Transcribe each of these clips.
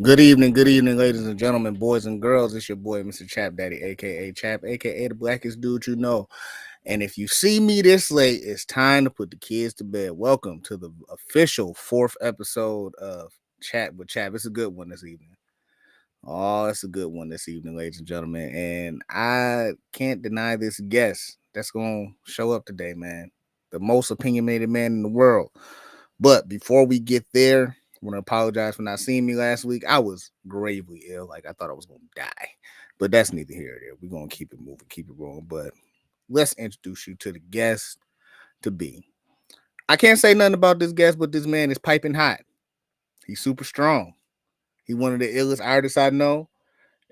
Good evening, ladies and gentlemen, boys and girls. It's your boy, Mr. Chap Daddy, aka Chap, aka the blackest dude you know. And if you see me this late, it's time to put the kids to bed. Welcome to the official fourth episode of Chat with Chap. It's a good one this evening. Oh, it's a good one this evening, ladies and gentlemen. And I can't deny this guest that's gonna show up today, man. The most opinionated man in the world. But before we get there, I want to apologize for not seeing me last week. I was gravely ill. Like I thought I was gonna die. But that's neither here nor there. We're gonna keep it moving, keep it rolling. But let's introduce you to the guest to be. I can't say nothing about this guest, but this man is piping hot. He's super strong. He's one of the illest artists I know.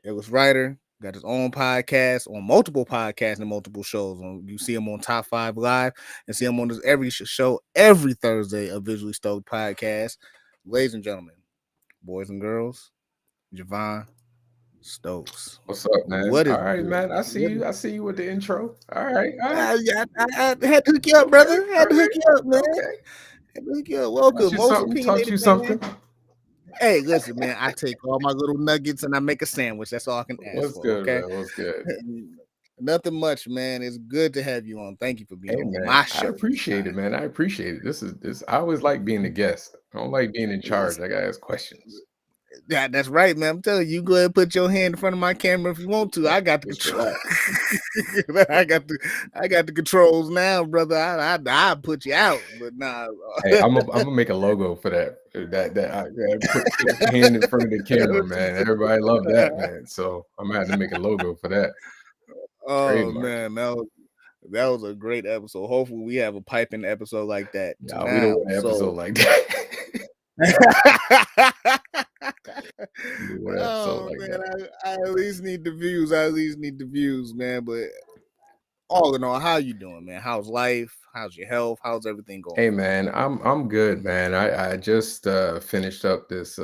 Illest writer. Got his own podcast on multiple podcasts and multiple shows. You see him on Top 5 Live and see him on this every show every Thursday of Visually Stoked podcast. Ladies and gentlemen, boys and girls, Javon Stokes. What's up, man? What is All right, good? man. I see you. I see you with the intro. All right, all right. I had to hook you up, Okay, brother. I had all to hook right. you up, man. Okay. Had to hook you up. Taught Welcome, you most something. Taught opinionated you man. something. Hey, listen, man. I take all my little nuggets and I make a sandwich. That's all I can ask What's for. good, Okay. man? What's good? Nothing much, man. It's good to have you on. Thank you for being Hey, on man. my I show this appreciate it, time. man. I appreciate it. This. I always like being the guest. I don't like being in charge. Listen, I gotta ask questions. yeah, that's right, man. I'm telling you, you go ahead and put your hand in front of my camera if you want to. Yeah, I got the just control. relax. I got the controls now, brother. I put you out, but nah. Hey, I'm gonna make a logo for that. I put your hand in front of the camera, man. Everybody love that, man. So I'm gonna have to make a logo for that Oh trademark. man, that was a great episode. Hopefully, we have a piping episode like that Nah, we don't now. want an episode So. like that. We don't want an episode Oh like man, that. I at least need the views. I at least need the views, man. But all in all, how you doing, man? How's life? How's your health? How's everything going Hey for you? man, I'm good, man. I just finished up this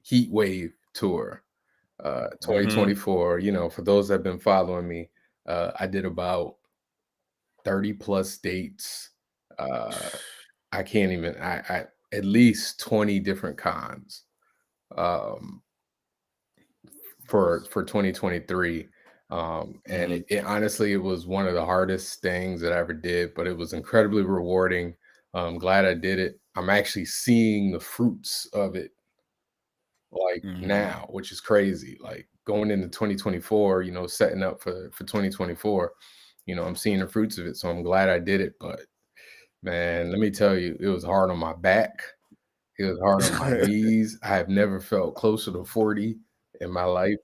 heat wave tour, Mm-hmm. 2024. For those that have been following me, I did about 30 plus dates. Uh, I can't even I at least 20 different cons um, for 2023. And Mm-hmm. it honestly, it was one of the hardest things that I ever did, but it was incredibly rewarding. I'm glad I did it. I'm actually seeing the fruits of it like Mm-hmm. now, which is crazy. Like going into 2024, setting up for 2024, I'm seeing the fruits of it. So I'm glad I did it. But man, let me tell you, it was hard on my back. It was hard on my knees. I have never felt closer to 40 in my life.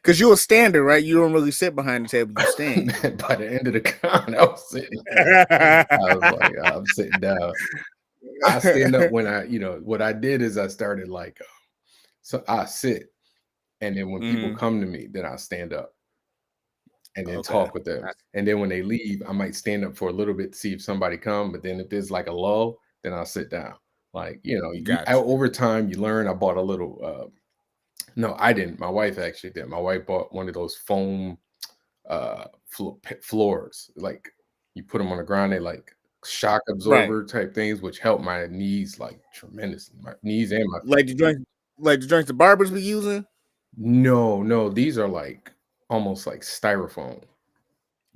Cause you're a stander, right? You don't really sit behind the table, you stand. By the end of the con, I was sitting. I was like, I'm sitting down. I stand up when what I did is I started like, so I sit, and then when people Mm-hmm. come to me, then I stand up and then Okay. talk with them. And then when they leave, I might stand up for a little bit to see if somebody come. But then if there's like a lull, then I'll sit down. Like, Gotcha. over time you learn. I bought a little. No, I didn't. My wife actually did. My wife bought one of those foam floors. Like you put them on the ground, they like shock Right. absorber type things, which help my knees like tremendously. My knees and my Like the joints, the barbers be using. no, these are like almost like styrofoam.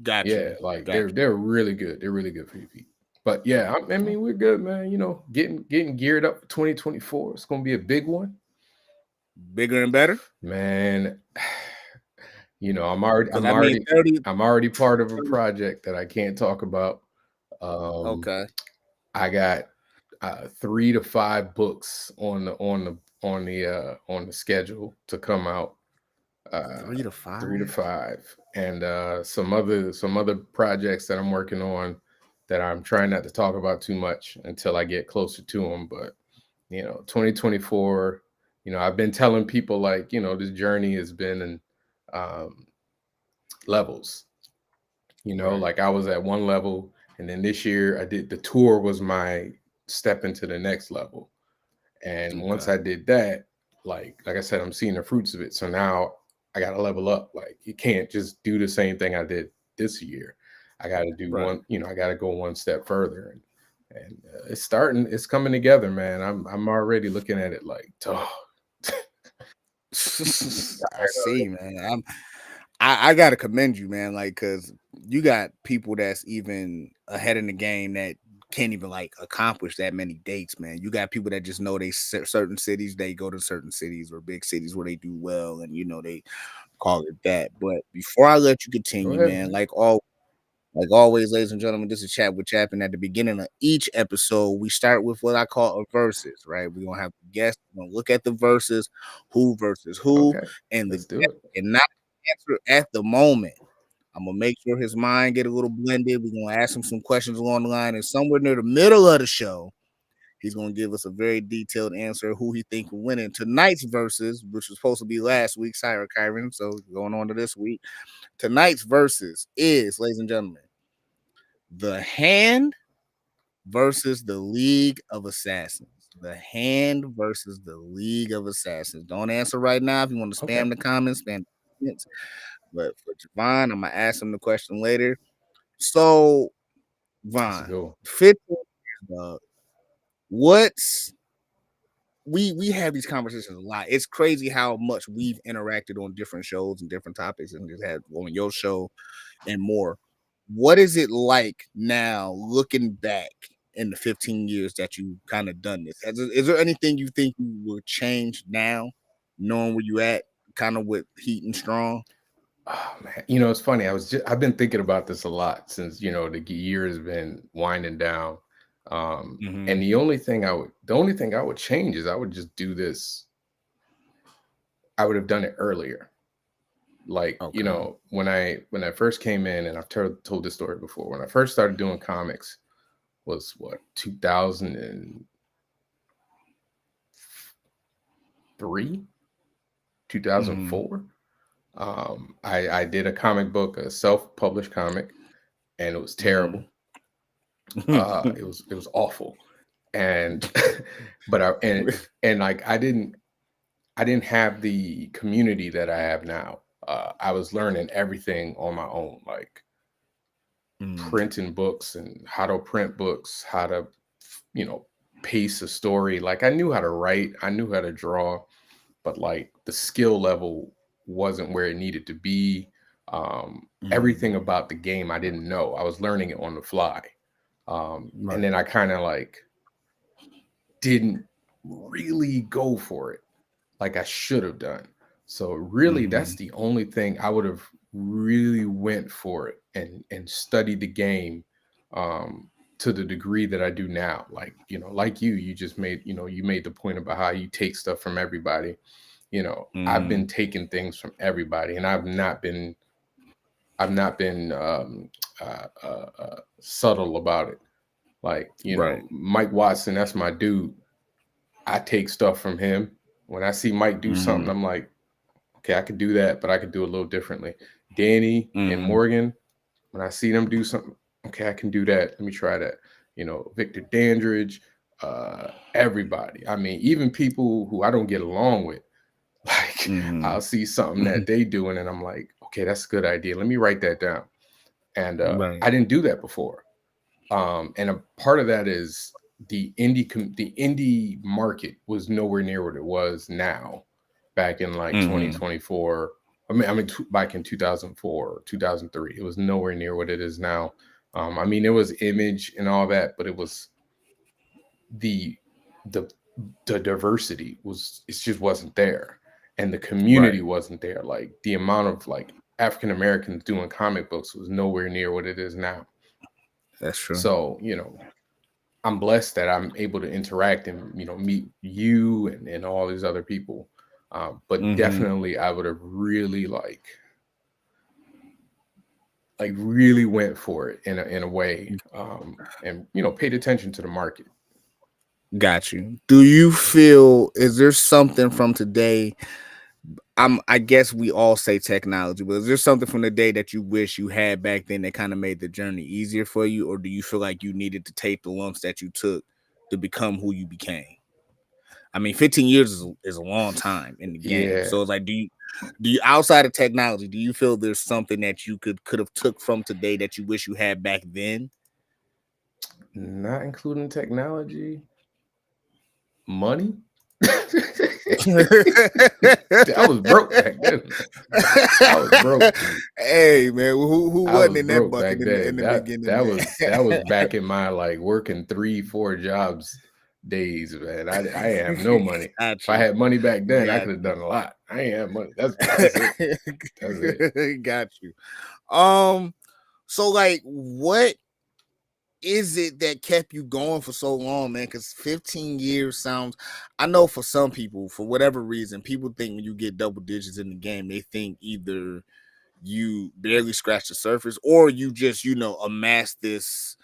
Got Yeah, you. like Got they're really good. They're really good for your feet. But yeah, I you. mean we're good, man. Getting geared up for 2024. It's gonna be a big one, Bigger and better. man. I'm already, Cause I mean, 30. I'm already part of a project that I can't talk about. Um, Okay. I got 3 to 5 books on the schedule to come out. Uh, Three to 3 to 5, and some other projects that I'm working on that I'm trying not to talk about too much until I get closer to them. But 2024. I've been telling people like this journey has been in um, levels. Right. Like I was at one level, and then this year I did the tour was my step into the next level. And once Okay. I did that, like I said, I'm seeing the fruits of it. So now I got to level up. Like you can't just do the same thing I did this year. I got to do Right. one. I got to go one step further. and it's starting. It's coming together, man. I'm already looking at it like, oh, I see, man. I gotta commend you, man. Like, cause you got people that's even ahead in the game that can't even like accomplish that many dates, man. You got people that just know they certain cities, they go to certain cities or big cities where they do well, and they call it that. But before I let you go continue, ahead, man, man. like always, ladies and gentlemen, this is Chat with Chap, and at the beginning of each episode, we start with what I call a versus, right? We're gonna have the guests, we're gonna look at the verses, who versus who, Okay, and the let's do guest it. cannot answer at the moment. I'm gonna make sure his mind get a little blended. We're gonna ask him some questions along the line, and somewhere near the middle of the show, he's gonna give us a very detailed answer of who he think will win in tonight's verses, which was supposed to be last week, Syra Kyron. So going on to this week. Tonight's verses is, ladies and gentlemen, the Hand versus the League of Assassins. The Hand versus the League of Assassins. Don't answer right now. If you want to Okay, spam the comments, spam the comments. But for Javon, I'm gonna ask him the question later. So, let's Vaughn, go. 15 years, dog. What's we have these conversations a lot. It's crazy how much we've interacted on different shows and different topics, and just had on your show and more. What is it like now looking back in the 15 years that you kind of done this? Is there anything you think you would change now, knowing where you at, kind of with heat and strong? Oh man, it's funny. I've been thinking about this a lot since the year has been winding down. And Mm-hmm. the only thing I would change is I would just do this. I would have done it earlier. Like Okay. when I first came in, and I've told this story before. When I first started doing comics, was what 2003, Mm-hmm. 2004. I did a comic book, a self-published comic, and it was terrible. It was awful, and but like I didn't have the community that I have now. I was learning everything on my own, like Mm-hmm. printing books and how to print books, how to you know pace a story. Like I knew how to write, I knew how to draw, but like the skill level wasn't where it needed to be. Everything Mm-hmm. about the game I didn't know. I was learning it on the fly. And Right. then I kind of like didn't really go for it like I should have done. So really that's Mm-hmm. the only thing I would have really went for it and studied the game um to the degree that I do now. Like, like you just made the point about how you take stuff from everybody. I've Mm-hmm. been taking things from everybody, and I've not been subtle about it. Like, Right. Mike Watson, that's my dude. I take stuff from him. When I see Mike do something, Mm-hmm. I'm like, okay, I could do that, but I could do it a little differently. Danny and Mm-hmm. Morgan, when I see them do something, okay, I can do that. Let me try that. Victor Dandridge, everybody. I mean, even people who I don't get along with, like Mm-hmm. I'll see something that they doing, and I'm like, okay, that's a good idea. Let me write that down. And Right. I didn't do that before. And a part of that is the indie market was nowhere near what it was now back in like Mm-hmm. 2024. Back in 2004, 2003, it was nowhere near what it is now. I mean, it was Image and all that, but it was the the the diversity it just wasn't there, and the community Right. wasn't there. Like the amount of like African Americans doing comic books was nowhere near what it is now. That's true. So, I'm blessed that I'm able to interact and meet you and all these other people. But Mm-hmm. definitely, I would have really really went for it in a way, and paid attention to the market. Got you. Do you feel is there something from today? I guess we all say technology, but is there something from the day that you wish you had back then that kind of made the journey easier for you, or do you feel like you needed to take the lumps that you took to become who you became? I mean, 15 years is a long time in the game. Yeah, So it's like, do you outside of technology, do you feel there's something that you could have took from today that you wish you had back then? not including technology, money. I was broke back then, man. I was broke, dude. Hey man, who I wasn't was in that broke bucket back in then. the That beginning, that man? was that was back in my like working 3, 4 jobs days, man. I ain't have no money. Got If I you, had money back then, I got could have you, done a lot. I ain't have money. That's it. That's it. got you. Um, so like, what is it that kept you going for so long, man? Because 15 years sounds, I know for some people, for whatever reason, people think when you get double digits in the game, they think either you barely scratch the surface or you just, amass this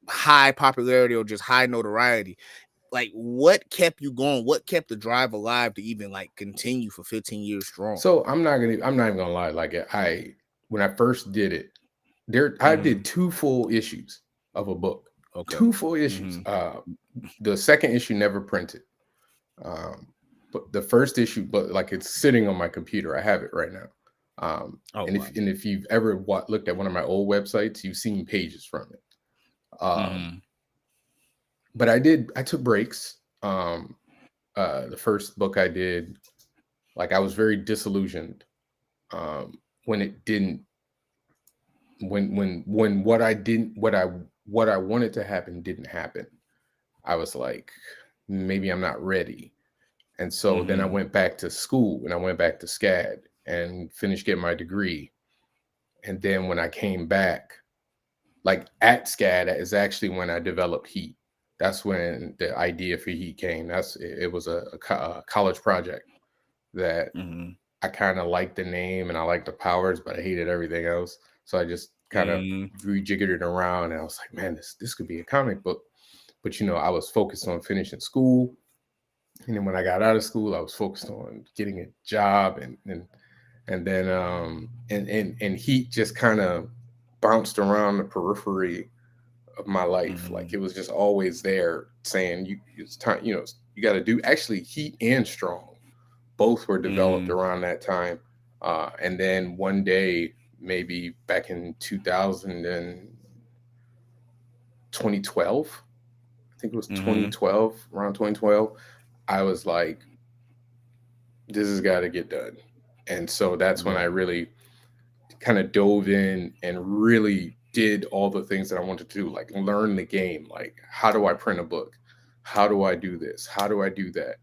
high popularity or just high notoriety. Like, what kept you going? What kept the drive alive to even like continue for 15 years strong? So I'm not even gonna lie. Like when I first did it, I Mm-hmm. did 2 full issues of a book. Okay. 2 full issues. Mm-hmm. The second issue never printed. Um, but the first issue, but like it's sitting on my computer. I have it right now. Oh And wow. if you've ever looked at one of my old websites, you've seen pages from it. Um, Mm-hmm. but I took breaks. The first book I did, like I was very disillusioned when it didn't when what I didn't what I wanted to happen didn't happen. I was like, maybe I'm not ready. And so then I Mm-hmm. went back to school and I went back to SCAD and finished getting my degree. And then when I came back, like at SCAD is actually when I developed Heat. That's when the idea for Heat came. It was a college project that Mm-hmm. I kind of liked the name and I liked the powers, but I hated everything else. So I just kind of Mm-hmm. rejiggered it around and I was like, man, this could be a comic book. But I was focused on finishing school. And then when I got out of school, I was focused on getting a job and then and Heat just kind of bounced around the periphery of my life. Like Mm-hmm. it was just always there saying it's time, you got to do actually Heat and Strong both were developed Mm-hmm. around that time. And then one day, maybe back in 2000 and 2012, I think it was Mm-hmm. 2012, around 2012, I was like, this has got to get done. And so that's when I Right. really kind of dove in and really did all the things that I wanted to do, like learn the game. Like, how do I print a book? How do I do this? How do I do that?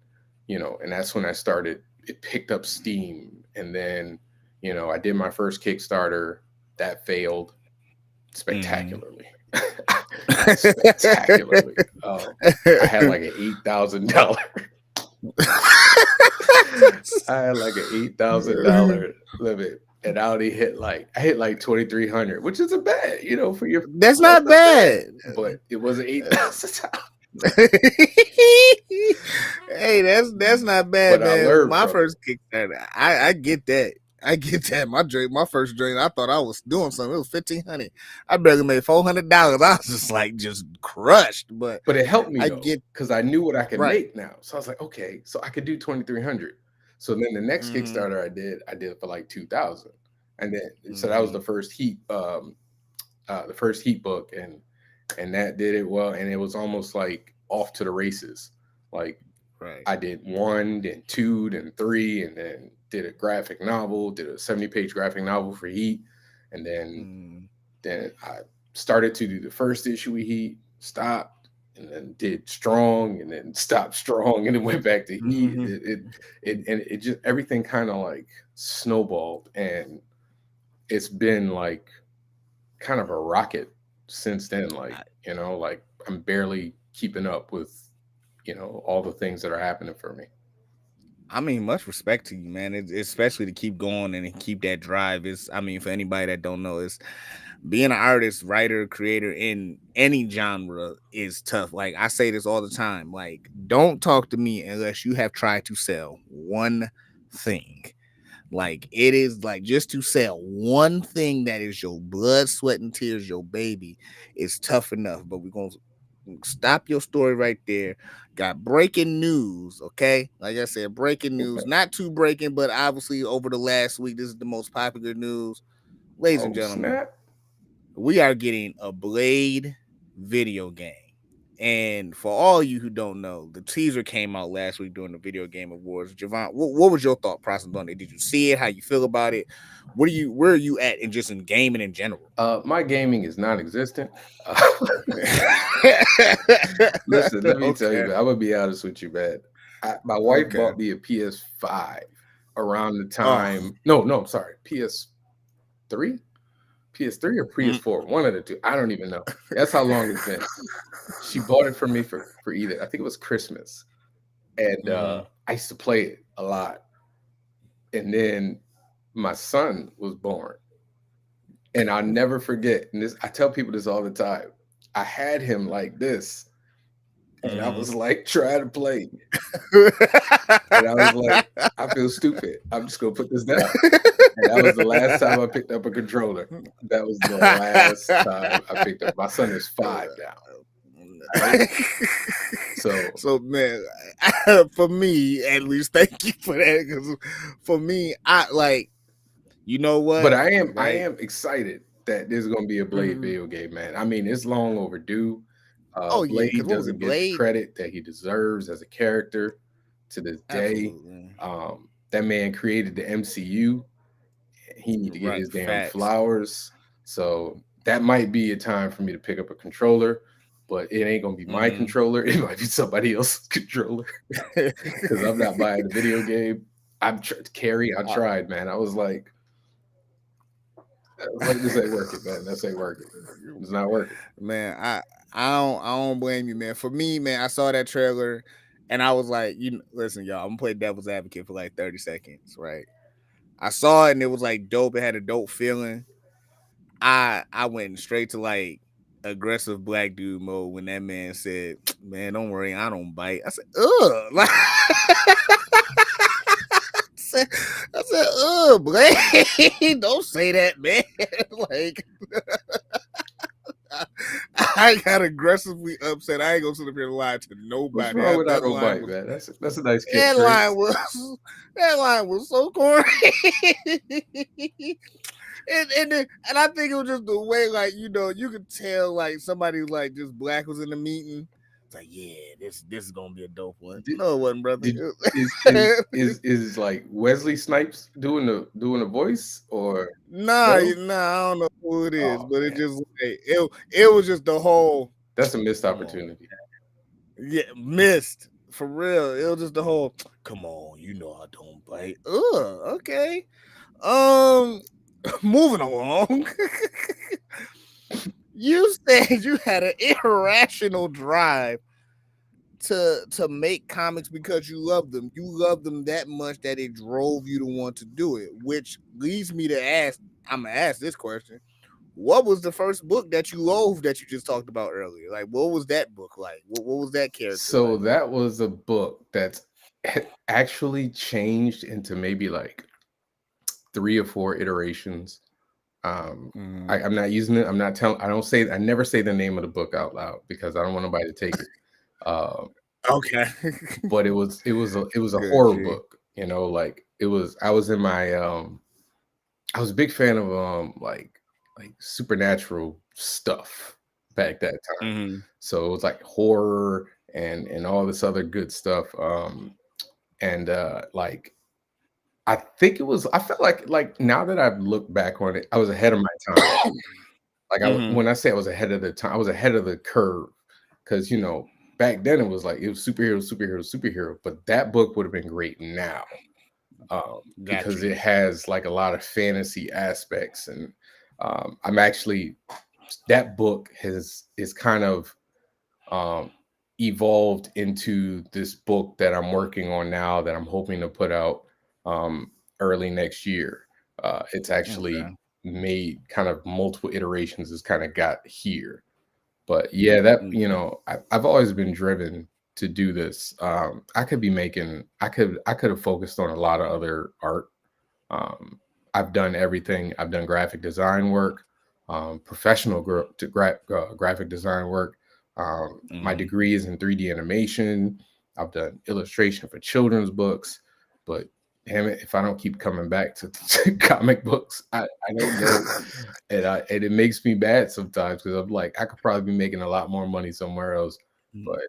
And that's when I started. It picked up steam, and then I did my first Kickstarter that failed Mm-hmm. spectacularly, spectacularly. I had like an $8,000. I had like an $8,000 limit, and I hit like 2,300, which isn't bad, for your That's that's not not bad, bad. but it wasn't 8,000. Hey, that's not bad, But I man. learned My from it. first Kickstarter, I get that. I get that. My first drink, I thought I was doing something. It was 1,500. I barely made $400. I was just crushed. But But it helped me I though, get because I knew what I could right. make now. So I was like, okay, so I could do 2,300. So then the next Mm-hmm. Kickstarter I did it for like 2,000, and then so that was Mm-hmm. the first Heat book, and that did it well, and it was almost like off to the races. Like Right. I did one, then two, then three, and then did a graphic novel, did a 70-page graphic novel for Heat, and Mm-hmm. then I started to do the first issue of Heat, stopped, and then did Strong, and then stopped Strong, and then went back to Heat. Mm-hmm. It just everything kind of like snowballed, and it's been like kind of a rocket since then. Like I'm barely keeping up with all the things that are happening for me. I mean, much respect to you, man. Especially to keep going and keep that drive. I mean, for anybody that don't know, it's being an artist, writer, creator in any genre is tough. Like I say this all the time. Like, don't talk to me unless you have tried to sell one thing. Like it is like just to sell one thing that is your blood, sweat, and tears, your baby, is tough enough. But we're gonna stop your story right there. Got breaking news, okay? Like I said, breaking news. Okay. Not too breaking, but obviously over the last week, this is the most popular news. Ladies and Oh gentlemen, snap! we are getting a Blade. video game. And for all you who don't know, the teaser came out last week during the Video Game Awards. Javon, what was your thought process on it? Did you see it? How you feel about it? Where are you at in just in gaming in general? My gaming is non-existent. Listen, let me tell you, Okay. man, I'm gonna be honest with you, man. My wife Okay. bought me a PS5 around the Oh. time. No, I'm sorry, PS3, PS3 or Mm. PS4, one of the two. I don't even know. That's how long it's been. She bought it for me for either. I think it was Christmas, and Mm-hmm. I used to play it a lot. And then my son was born, and I'll never forget. And this, I tell people this all the time. I had him like this, and I was like trying to play, and I was like, I feel stupid. I'm just gonna put this down. And that was the last time I picked up a controller. That was the last time I picked up. My son is 5 now. Right? So, So man, for me at least, thank you for that. Because for me, I like, you know but what, I right? am excited that there's gonna be a Blade Mhm. video game, man. I mean, it's long overdue. Oh yeah, because Blade what was doesn't it, get the Blade? credit that he deserves as a character to this day. Absolutely, That man created the MCU. He need to get right. his damn Facts. flowers. So that might be a time for me to pick up a controller, but it ain't gonna be my Hmm. controller. It might be somebody else's controller because I'm not buying the video game. Carrie. I tried, man. I was like, this ain't working, man. This ain't working. It's not working. Man, I don't blame you, man. For me, man, I saw that trailer and I was like, listen, y'all, I'm gonna play devil's advocate for like 30 seconds, right? I saw it and it was like dope. It had a dope feeling. I went straight to like aggressive black dude mode when that man said, "Man, don't worry, I don't bite." I said, "Ugh," like said, I said, "Ugh, Blade, don't say that, man." Like, I got aggressively upset. I ain't gonna sit up here and lie to What's nobody. wrong with I That don't line bite, was man? That's a nice that line catchphrase. was that line was so corny. And I think it was just the way, like, you could tell like somebody like just black was in the meeting. It's like, yeah, this is gonna be a dope one. Did, No, it wasn't, brother. did is like Wesley Snipes doing the voice or Nah, no? I don't know who it is, Oh but it man, just like it was just the whole. that's a missed Come on, opportunity. yeah, missed for real. It was just the whole. Come on, I don't bite. Ugh, okay. Um, moving along. You said you had an irrational drive to make comics because you love them. You love them that much that it drove you to want to do it, which leads me to ask. I'm gonna ask this question: what was the first book that you loathed that you just talked about earlier? Like, what was that book like? What was that character So like? that was a book that's actually changed into maybe like 3 or 4 iterations. Um, Mm. I'm not using it. I'm not telling. I never say the name of the book out loud because I don't want nobody to take it. Uh, Okay. but it was a Good horror G. book. Like it was. I was in my I was a big fan of like supernatural stuff back that time. Mm-hmm. So it was like horror and all this other good stuff. And like I think it was. I felt like now that I've looked back on it, I was ahead of my time. Like Mm-hmm. when I say I was ahead of the time, I was ahead of the curve because back then it was like it was superhero, superhero, superhero. But that book would have been great now Got because you. it has like a lot of fantasy aspects, and I'm actually that book is kind of um, evolved into this book that I'm working on now that I'm hoping to put out early next year. It's actually Okay. made kind of multiple iterations. It's kind of got here, but yeah, that Okay. I've always been driven to do this. I could have focused on a lot of other art. um, I've done everything. I've done graphic design work, professional graphic design work. My Mm-hmm. degree is in 3D animation. I've done illustration for children's books, but damn it, if I don't keep coming back to, to comic books, I don't know. And it makes me bad sometimes because I'm like, I could probably be making a lot more money somewhere else. But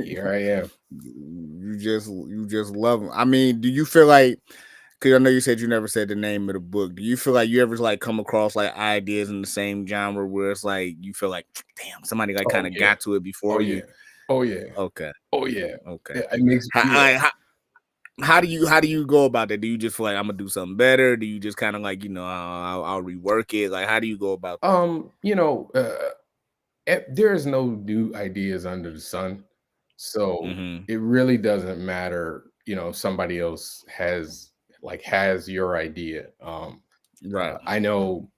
here I am. You just love them. I mean, do you feel like? Because I know you said you never said the name of the book. Do you feel like you ever like come across like ideas in the same genre where it's like you feel like, damn, somebody like Oh kind of yeah. got to it Oh before you? yeah. Oh yeah. Okay, Oh yeah. okay. It makes How, yeah. like, how do you go about that? Do you just feel like I'm gonna do something better? Do you just kind of like I'll rework it? Like how do you go about that? You know, there is no new ideas under the sun, so Mm-hmm. it really doesn't matter. You know, if somebody else has your idea. Right. I know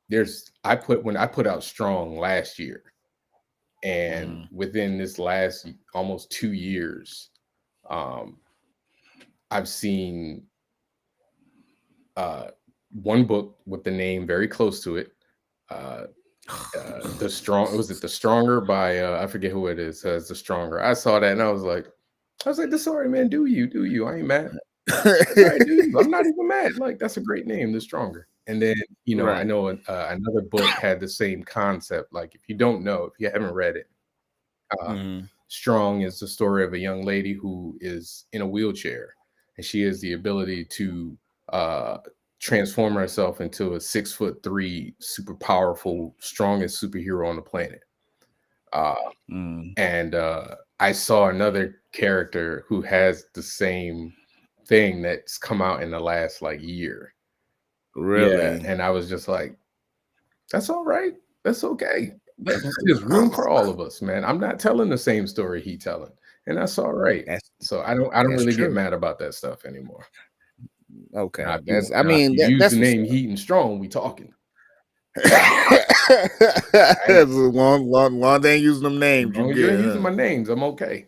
when I put out Strong last year, and Mm-hmm. within this last almost 2 years, um, I've seen uh, one book with the name very close to it. Uh, the strong was it the stronger by I forget who it is says the stronger. I saw that and I was like, the sorry man, do you? I ain't mad. All right, do you? I'm not even mad. Like that's a great name, the stronger. And then I Right. know another book had the same concept. Like if you don't know, if you haven't read it, uh, Mm-hmm. Strong is the story of a young lady who is in a wheelchair, and she has the ability to uh, transform herself into a 6'3", super powerful, strongest superhero on the planet. Uh, Mm. and I saw another character who has the same thing that's come out in the last like year. Yeah, Really? and I was just like, that's all right. That's okay. There's room for all of us, man. I'm not telling the same story he telling, and that's all right. That's So I don't that's really get true. mad about that stuff anymore. Okay. That's I If mean you use the that's what's name Heat and Strong, we talking. Right? as long they ain't using them As names, you long as you good, ain't using huh? my names, I'm okay.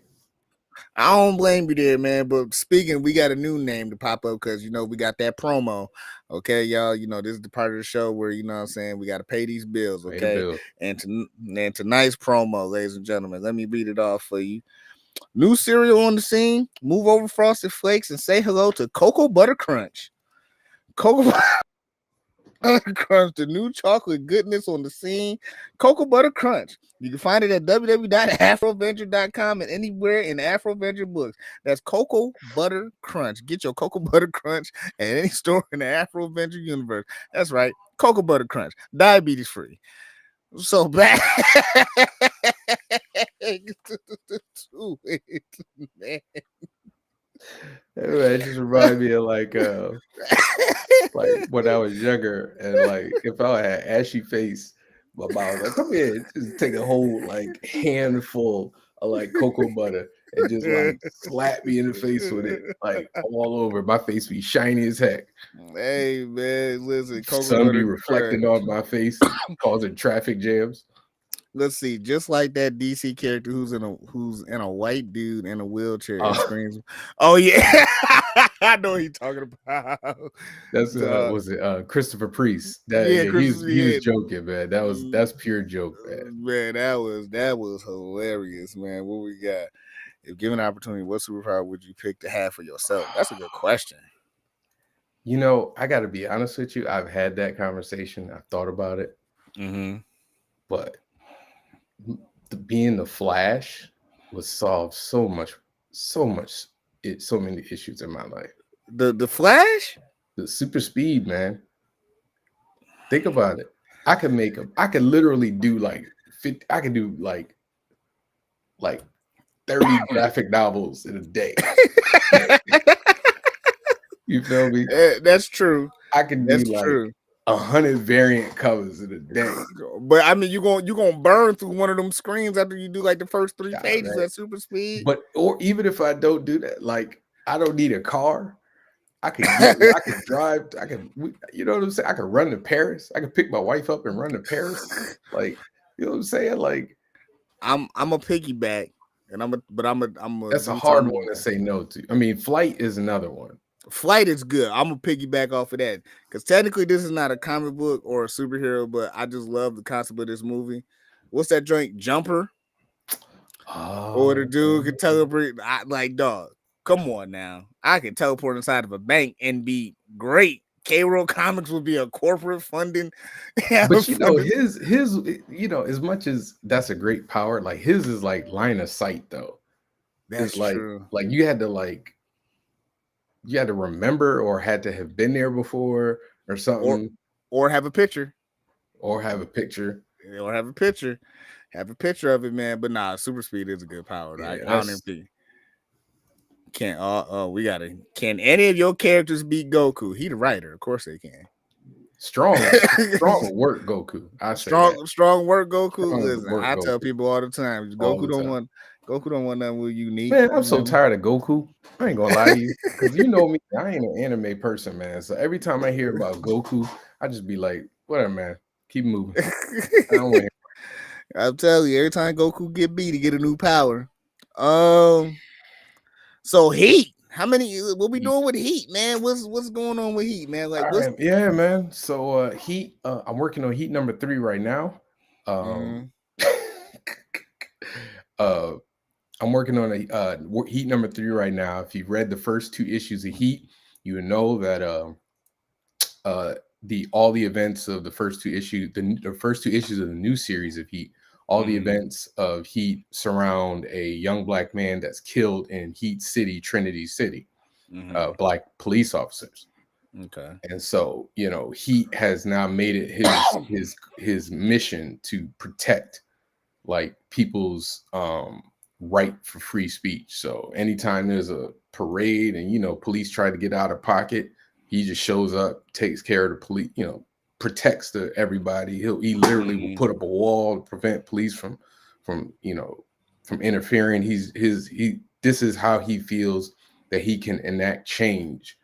I don't blame you there, man. But speaking, we got a new name to pop up because we got that promo. Okay, y'all. This is the part of the show where what I'm saying we got to pay these bills. Pay the Okay, bill. and tonight's promo, ladies and gentlemen, let me read it off for you. New cereal on the scene. Move over Frosted Flakes and say hello to Cocoa Butter Crunch. Cocoa Butter Crunch, the new chocolate goodness on the scene. Cocoa Butter Crunch. You can find it at www.afroventure.com and anywhere in Afroventure books. That's Cocoa Butter Crunch. Get your Cocoa Butter Crunch at any store in the Afroventure universe. That's right. Cocoa Butter Crunch. Diabetes free. So back to it, man. It just reminded me of like when I was younger, and like if I had ashy face, my mom was like, "Come here, just take a whole like handful of like cocoa butter and just like slap me in the face with it, like all over. My face be shiny as heck. Hey man, listen, Cocoa Sun be Butter reflecting Crunch. on my face, causing traffic jams." Let's see, just like that DC character who's in a white dude in a wheelchair and Uh, screams, "Oh yeah, I know what he's talking about." that's Uh, was it Christopher Priest? That yeah, yeah, Christmas he was yeah, joking, man. That's pure joke, man. man, that was hilarious, man. What we got? If given an opportunity, what superpower would you pick to have for yourself? That's a good question. I got to be honest with you. I've had that conversation. I've thought about it, Mm-hmm. but being the Flash would solve so much, so many issues in my life. The Flash. The super speed, man. Think about it. I could literally do like 50, I could do like 30 graphic novels in a day. You feel me? That's true. I could do That's like true. 100 variant covers in a day. But I mean, you gonna burn through one of them screens after you do like the first three Yeah, pages right. at super speed. But or even if I don't do that, like I don't need a car. I could drive. You know what I'm saying? I could run to Paris. I could pick my wife up and run to Paris. Like, you know what I'm saying? Like, I'm a piggyback, and I'm a that's a do hard something. one to say no to. I mean, flight is another one. Flight is good. I'm a piggyback off of that because technically this is not a comic book or a superhero, but I just love the concept of this movie. What's that joint? Jumper or the Oh, dude can teleport? Like dog. Come on now. I could teleport inside of a bank and be great. K-Roll Comics would be a corporate funding. Yeah, But funding. his as much as that's a great power, like his is like line of sight though. That's It's like true. you had to remember or had to have been there before or Or something or have a picture. or have a picture. Or have a picture. Have a picture of it, man. But nah, super speed is a good power. Yeah, I don't even that's think can we gotta can any of your characters beat Goku? He the writer, of course they can. strong work, Goku. I say that. Strong work, Goku. Strong Listen, work, I tell Goku, people all the time, all the time. Goku don't want nothing with unique. Man, I'm You so know? tired of Goku. I ain't gonna lie to you, because you know me, I ain't an anime person, man. So every time I hear about Goku, I just be like, whatever, man. Keep moving. I don't want to I'm telling you, every time Goku get beat, he get a new power. Um, so Heat. How many? What we hear. doing with Heat, man? What's going on with Heat, man? Like All what's right, yeah, man. So Heat, I'm working on Heat number 3 right now. mm, Um uh I'm working on a Heat number 3 right now. If you've read the first 2 issues of Heat, you would know that uh the all the events of the first 2 issues, the first 2 issues of the new series of Heat, all the mm-hmm, events of Heat surround a young black man that's killed in Heat City, Trinity City, mm-hmm. black police officers. Okay. And so, he has now made it his mission to protect like people's right for free speech. So anytime there's a parade and police try to get out of pocket, he just shows up, takes care of the police, protects everybody. He literally will Mm-hmm. put up a wall to prevent police from from interfering. He this is how he feels that he can enact change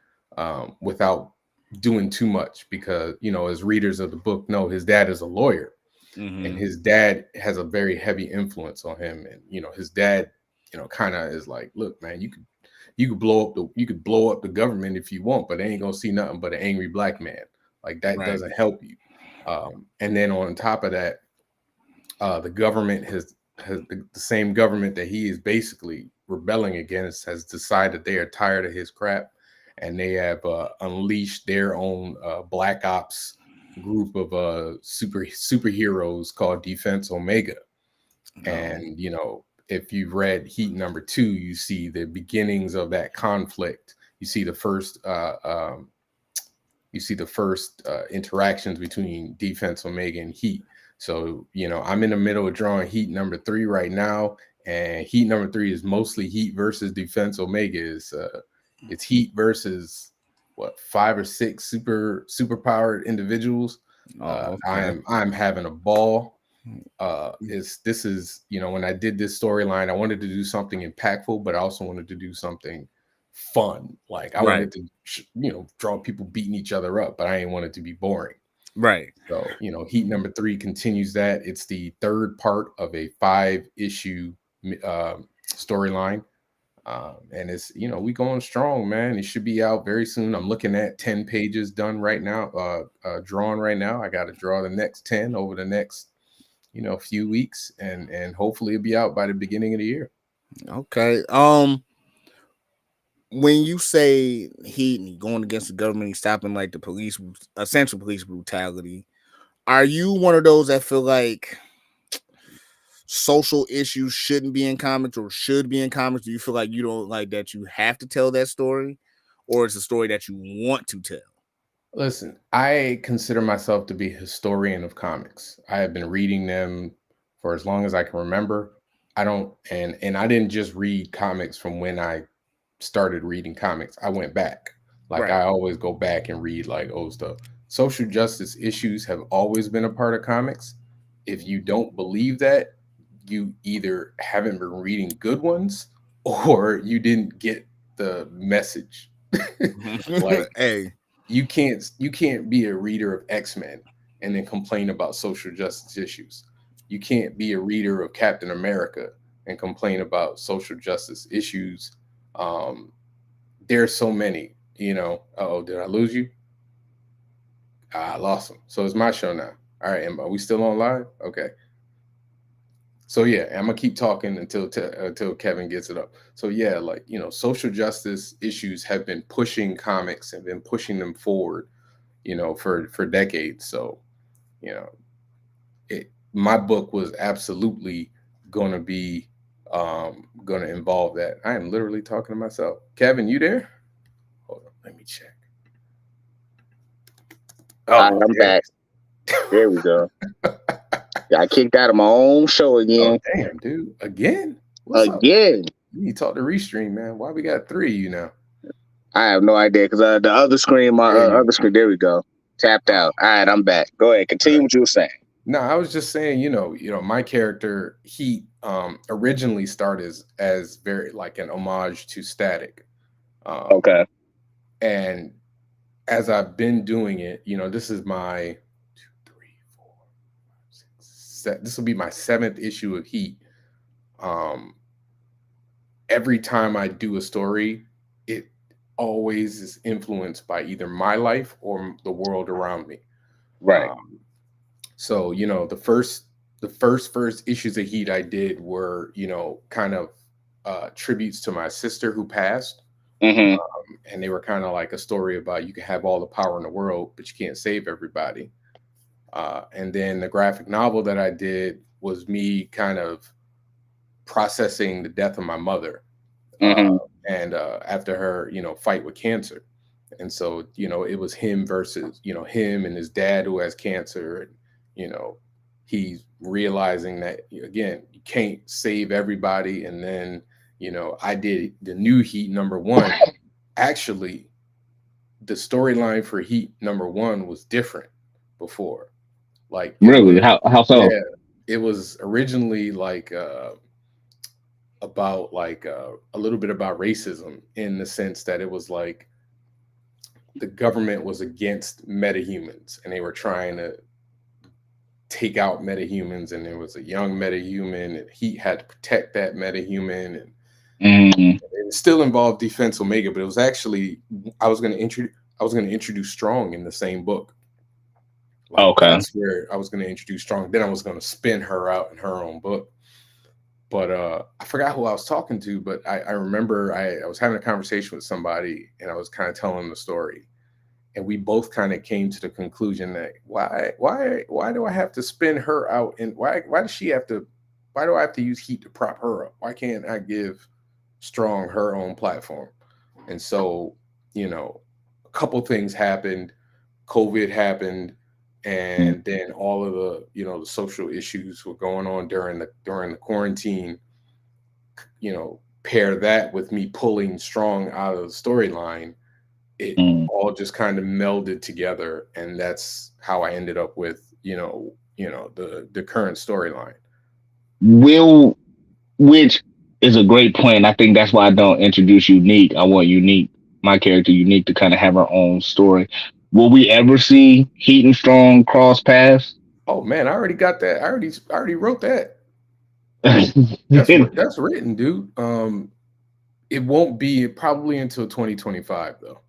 without doing too much, because as readers of the book know, his dad is a lawyer, and Mm-hmm. his dad has a very heavy influence on him. And his dad kind of is like, look, man, you could blow up the government if you want, but they ain't gonna see nothing but an angry black man. Like, that Right. doesn't help you. And then on top of that, the government has the same government that he is basically rebelling against has decided they are tired of his crap, and they have unleashed their own black ops group of superheroes called Defense Omega. No. And if you've read Heat number 2, you see the beginnings of that conflict. You see the first interactions between Defense Omega and Heat. So I'm in the middle of drawing Heat number 3 right now, and Heat number 3 is mostly Heat versus Defense Omega. It's Heat versus what, 5 or 6 super powered individuals. Oh, okay. I'm having a ball. Is this is When I did this storyline, I wanted to do something impactful, but I also wanted to do something fun. Like, I Right. wanted to draw people beating each other up, but I didn't want it to be boring. Right. So Heat number 3 continues that. It's the third part of a 5 issue storyline. And it's we going strong, man. It should be out very soon. I'm looking at 10 pages done right now, drawn right now. I got to draw the next 10 over the next few weeks, and hopefully it'll be out by the beginning of the year. Okay. When you say Heat and going against the government, and stopping like the police, essential police brutality, are you one of those that feel like social issues shouldn't be in comics or should be in comics? Do you feel like you don't like that you have to tell that story, or it's a story that you want to tell? Listen, I consider myself to be a historian of comics. I have been reading them for as long as I can remember. I don't and I didn't just read comics from when I started reading comics. I went back. Like, Right. I always go back and read like old stuff. Social justice issues have always been a part of comics. If you don't believe that, you either haven't been reading good ones or you didn't get the message. Like, Hey, you can't be a reader of X-Men and then complain about social justice issues. You can't be a reader of Captain America and complain about social justice issues. Um, there's so many, Oh, did I lose you? I lost him. So it's my show now. All right, are we still on live? Okay. So yeah, I'm gonna keep talking until Kevin gets it up. So yeah, like social justice issues have been pushing comics and been pushing them forward, for decades. So you know, my book was absolutely gonna be gonna involve that. I am literally talking to myself. Kevin, you there? Hold on, let me check. All Oh, right, I'm there back. There we go. Got kicked out of my own show Oh again. damn, dude. Again? What's up? Again. You need to talk to Restream, man. Why we got three of you now? I have no idea because the other screen, my There you other screen, there we go. Tapped go. out. All right, I'm back. Go ahead. All Continue right. what you were saying. No, I was just saying, my character, he originally started as very like an homage to Static. Um, Okay. and as I've been doing it, this is my two, three, four, this will be my seventh issue of Heat. Um, every time I do a story, it always is influenced by either my life or the world around me. Right. Um, so the first issues of Heat I did were kind of tributes to my sister who passed, Mm-hmm. and they were kind of like a story about you can have all the power in the world, but you can't save everybody. And then the graphic novel that I did was me kind of processing the death of my mother, uh, Mm-hmm. and after her, fight with cancer. And so, it was him versus, him and his dad who has cancer. And, he's realizing that, again, you can't save everybody. And then, I did the new Heat number one. Actually, the storyline for Heat number one was different before. Like it Really? was, How so? yeah, it was originally like, about like a little bit about racism in the sense that it was like the government was against metahumans and they were trying to take out metahumans, and there was a young metahuman and he had to protect that metahuman, and Mm-hmm. it still involved Defense Omega, but it was actually I was going to introduce Strong in the same book. Like Okay. that's where I was going to introduce Strong, then I was going to spin her out in her own book. But I forgot who I was talking to, but I remember I was having a conversation with somebody and I was kind of telling them the story. And we both kind of came to the conclusion that why do I have to spin her out, and why do I have to use Heat to prop her up? Why can't I give Strong her own platform? And so, a couple things happened. COVID happened, and then all of the social issues were going on during the quarantine. Pair that with me pulling Strong out of the storyline, it Mm. all just kind of melded together, and that's how I ended up with the current storyline. Will, which is a great point. I think that's why I don't introduce Unique. I want Unique, my character Unique, to kind of have her own story. Will we ever see Heat and Strong cross paths? Oh man, I already got that. I already wrote that. That's written, dude. It won't be probably until 2025 though.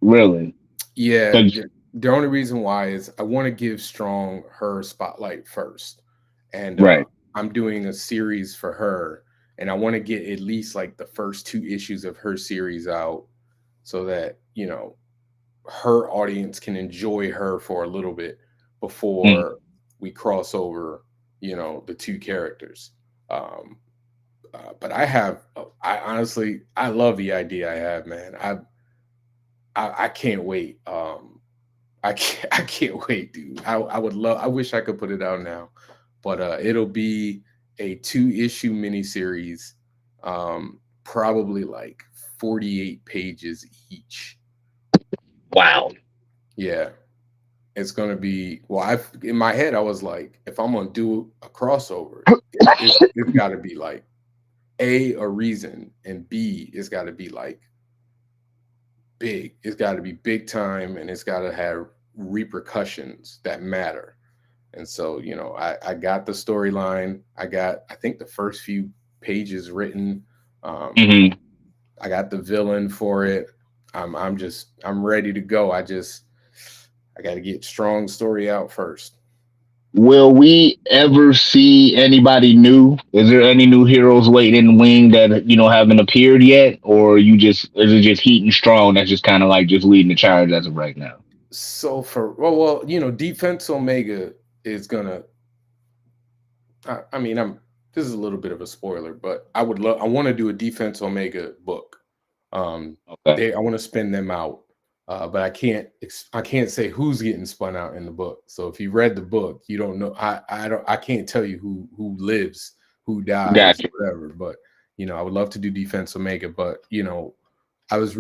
Really? Yeah, 'Cause- the only reason why is I want to give Strong her spotlight first, and right. I'm doing a series for her, and I want to get at least like the first two issues of her series out, so that her audience can enjoy her for a little bit Mm. before we cross over, the two characters. Um, but I honestly, I love the idea I have, man. I can't wait. I can't wait, dude. I would love. I wish I could put it out now, but it'll be a two-issue miniseries, probably like 48 pages each. Wow. Yeah, it's gonna be. Well, in my head I was like, if I'm gonna do a crossover, it's got to be like a reason, and B, it's got to be like big. It's got to be big time, and it's got to have repercussions that matter. And so, I got the storyline. I think the first few pages written. Um, Hmm. I got the villain for it. I'm ready to go. I got to get Strong story out first. will we ever see anybody new? Is there any new heroes waiting in the wing that haven't appeared yet, or you just is it just Heat and Strong that's just kind of like just leading the charge as of right now? So for well, Defense Omega is gonna. I mean, this is a little bit of a spoiler, but I want to do a Defense Omega book. Okay, I want to spin them out, but I can't say who's getting spun out in the book. So if you read the book, you don't know. I can't tell you who lives, who dies, gotcha. whatever. But I would love to do Defense Omega. But I was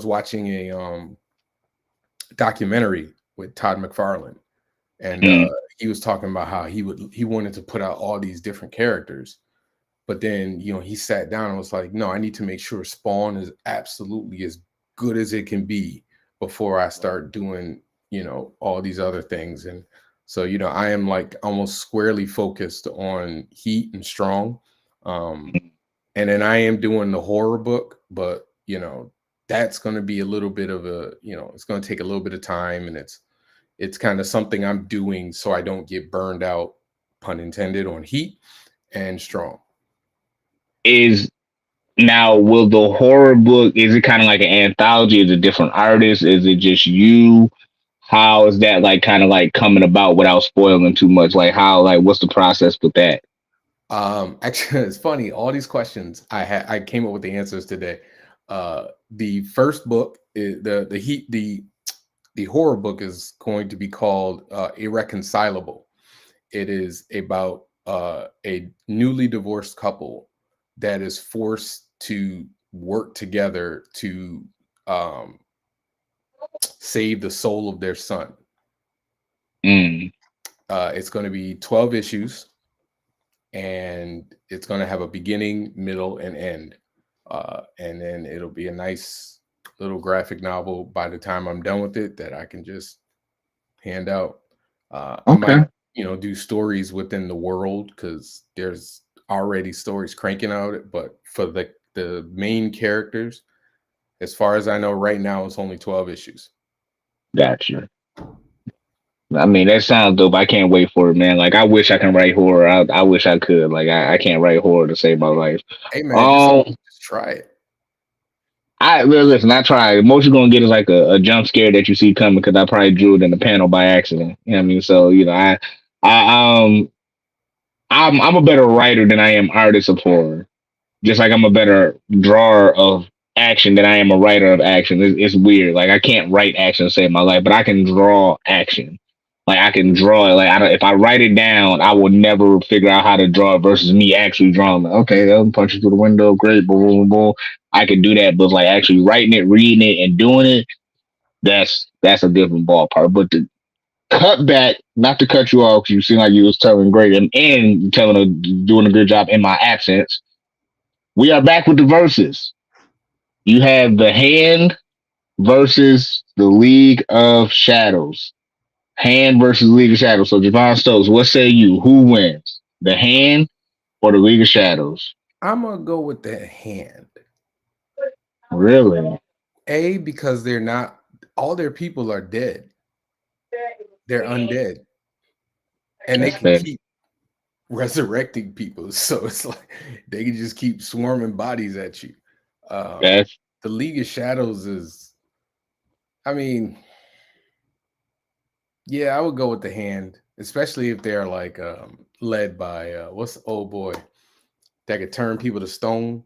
watching a documentary with Todd McFarlane, and Mm, he was talking about how he wanted to put out all these different characters, but then he sat down and was like, no, I need to make sure Spawn is absolutely as good as it can be before I start doing all these other things. And so I am like almost squarely focused on Heat and Strong, um and then I am doing the horror book, but that's going to be a little bit of a it's going to take a little bit of time, and it's kind of something I'm doing so I don't get burned out, pun intended, on Heat and Strong. is Now, will the horror book, is it kind of like an anthology? Is it different artists? Is it just you? How is that like kind of like coming about without spoiling too much? Like how, like what's the process with that? Actually, it's funny. All these questions I came up with the answers today. The first book is the horror book is going to be called Irreconcilable. It is about a newly divorced couple that is forced to work together to um, save the soul of their son. Mm, It's going to be 12 issues, and it's going to have a beginning, middle, and end. And then it'll be a nice little graphic novel by the time I'm done with it that I can just hand out. I might, okay, do stories within the world because there's already stories cranking out. But for the main characters, as far as I know, right now it's only 12 issues. gotcha. I mean, that sounds dope. I can't wait for it, man. Like, I wish I can write horror. I wish I could. Like, I can't write horror to save my life. Hey man, Um, just try it. listen. I tried. Most you're gonna get is like a jump scare that you see coming because I probably drew it in the panel by accident. You know what I mean? So I I'm a better writer than I am artist of horror. Just like I'm a better drawer of action than I am a writer of action. It's weird. Like I can't write action to save my life, but I can draw action. Like I can draw it. Like I don't, if I write it down, I will never figure out how to draw it versus me actually drawing. Like, okay, they'll punch you through the window. Great, boom, boom, boom. I can do that, but like actually writing it, reading it, and doing it, that's a different ballpark. But the cut back, not to cut you off, 'cause you seem like you was telling great and telling doing a good job in my absence. We are back with the verses. You have the Hand versus the League of Shadows. Hand versus League of Shadows. So Javon Stokes, what say you? Who wins? The Hand or the League of Shadows? I'm gonna go with the Hand. Really? A, because they're not all their people are dead. They're undead, and they That's can fair. keep resurrecting people. So it's like they can just keep swarming bodies at you. Um, That's the League of Shadows is, I mean, yeah, I would go with the Hand, especially if they're like led by what's the old boy that could turn people to stone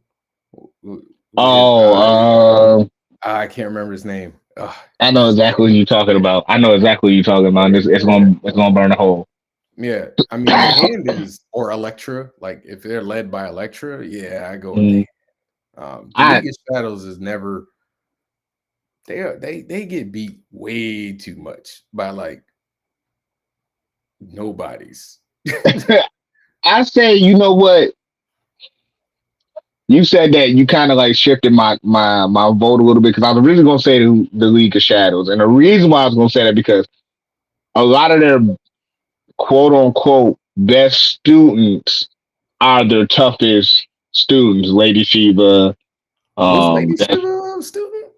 with his oh, eyes. I can't remember his name. Ugh, I know exactly what you're talking about. I know exactly what you're talking about. It's gonna burn a hole. yeah, I mean the Hand is or Electra. Like if they're led by Electra, yeah, I go with the Mm, Hand. The I League of Shadows is never they get beat way too much by like nobodies. I say, you know what? You said that you kind of like shifted my vote a little bit because I was originally gonna say the League of Shadows, and the reason why I was gonna say that because a lot of their quote unquote best students are their toughest students. Lady Shiva, Was Lady that's Shiva a student?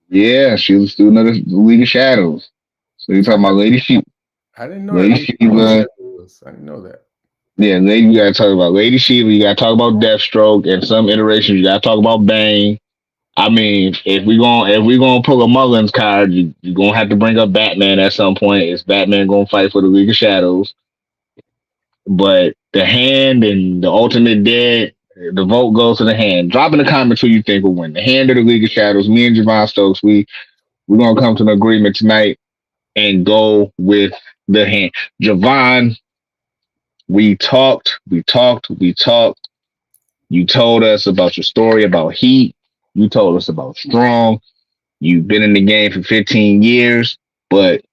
yeah, she was a student of the League of Shadows. So you're I talking about never Lady Shiva, I didn't know that Lady Lady Shiva was Shiva, there. Sheilas. I didn't know that. Yeah, then you gotta talk about Lady Shiva, you gotta talk about Deathstroke, and some iterations you gotta talk about Bane. I mean, if we gonna pull a Mullins card, you're gonna have to bring up Batman at some point. Is Batman gonna fight for the League of Shadows? But the Hand and the Ultimate Dead, the vote goes to the Hand. Drop in the comments who you think will win, the Hand or the League of Shadows. Me and Javon Stokes, we're gonna come to an agreement tonight and go with the Hand. Javon, we talked. You told us about your story about Heat. You told us about Strong. You've been in the game for 15 years, but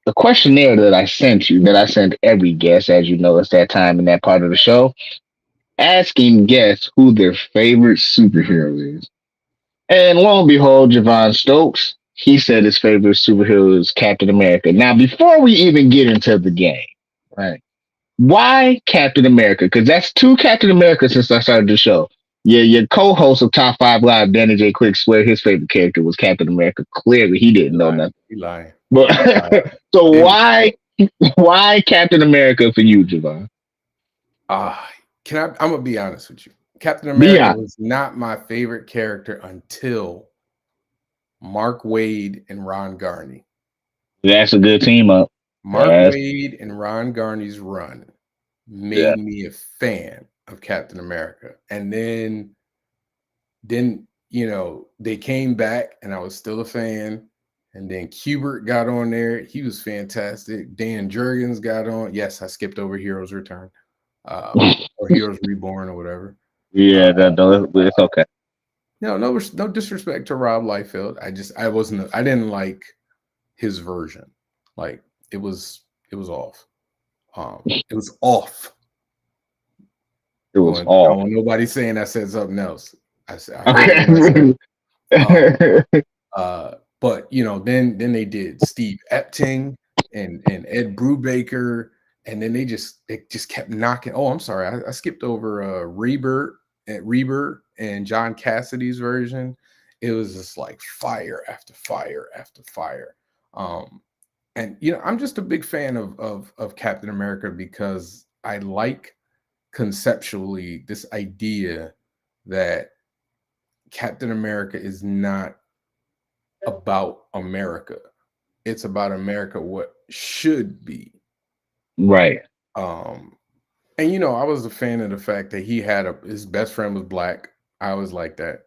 the questionnaire that I sent you, that I sent every guest, as you know, it's that time in that part of the show, asking guests who their favorite superhero is. And lo and behold, Javon Stokes, he said his favorite superhero is Captain America. Now, before we even get into the game, right? Why Captain America? Because that's two Captain America since I started the show. Yeah, your co-host of Top 5 Live, Danny J. Quick, swear his favorite character was Captain America. Clearly, he He didn't know lying. nothing. He lying. But so Danny, why Captain America for you, Javon? can I? I'm gonna be honest with you. Captain Be America honest. was not my favorite character until Mark Wade and Ron Garney. That's a good team up. Mark That's, Wade and Ron Garney's run yeah. made me a fan of Captain America. And then they came back and I was still a fan. And then Kubert got on there. He was fantastic. Dan Jurgens got on. Yes, I skipped over Heroes Return. Or Heroes Reborn or whatever. Yeah, it's okay. No disrespect to Rob Liefeld. I didn't like his version. Like it was off. It was off. It was I don't all. want nobody saying I said something else. I heard what I Okay. said. But then they did Steve Epting and Ed Brubaker, and then they just kept knocking. Oh, I'm sorry, I skipped over Rebirth and John Cassidy's version. It was just like fire after fire after fire. And I'm just a big fan of Captain America because I like conceptually this idea that Captain America is not about America. It's about America what should be. Right. And I was a fan of the fact that he had his best friend was black. I always like that.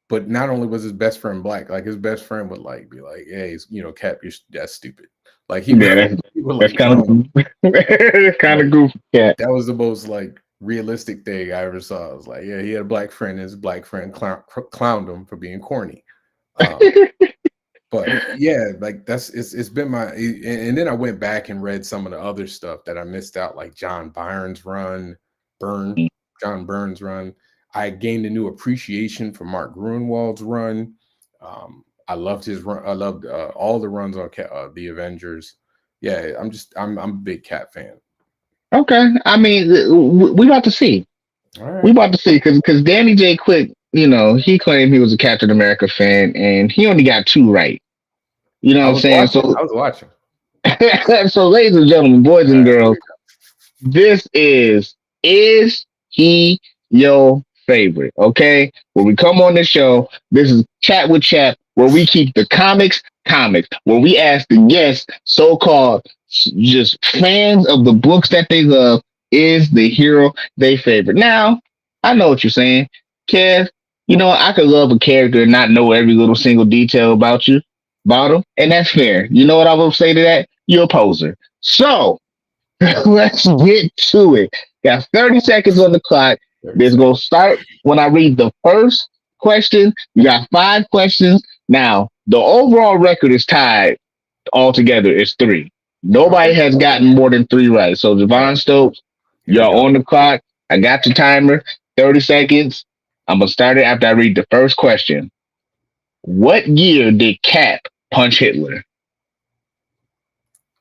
But not only was his best friend black, like his best friend would be like, "Hey, Cap, that's stupid." Like he Yeah, would that's like kind of clown. it's kind Like of goofy. Yeah. that was the most realistic thing I ever saw. I was like, yeah, he had a black friend. His black friend clowned him for being corny. But yeah, it's been and then I went back and read some of the other stuff that I missed out, like John Byrne's run. I gained a new appreciation for Mark Gruenwald's run. I loved his run. I loved all the runs on the Avengers. Yeah, I'm a big Cat fan. Okay. I mean, we about to see. All We right. about to see because Danny J. Quick, he claimed he was a Captain America fan, and he only got two right. You know I what I'm was saying? watching. So, I was watching. so ladies and gentlemen, boys All and right, here girls, we go. this is he your favorite? Okay, when we come on the show, this is Chat with Chap, where we keep the comics, where we ask the guests, so-called just fans of the books that they love, is the hero they favorite. Now, I know what you're saying, Kev. I could love a character and not know every little single detail about them, and that's fair. You know what I will say to that? You're a poser. So let's get to it. Got 30 seconds on the clock. 30 This seconds. going to start when I read the first question. You got 5 questions. Now, the overall record is tied altogether. It's 3. Nobody Okay. has gotten more than 3 right. So, All right. Javon Stokes, Here we you're go. on the clock. I got the timer. 30 seconds. I'm going to start it after I read the first question. What year did Cap punch Hitler?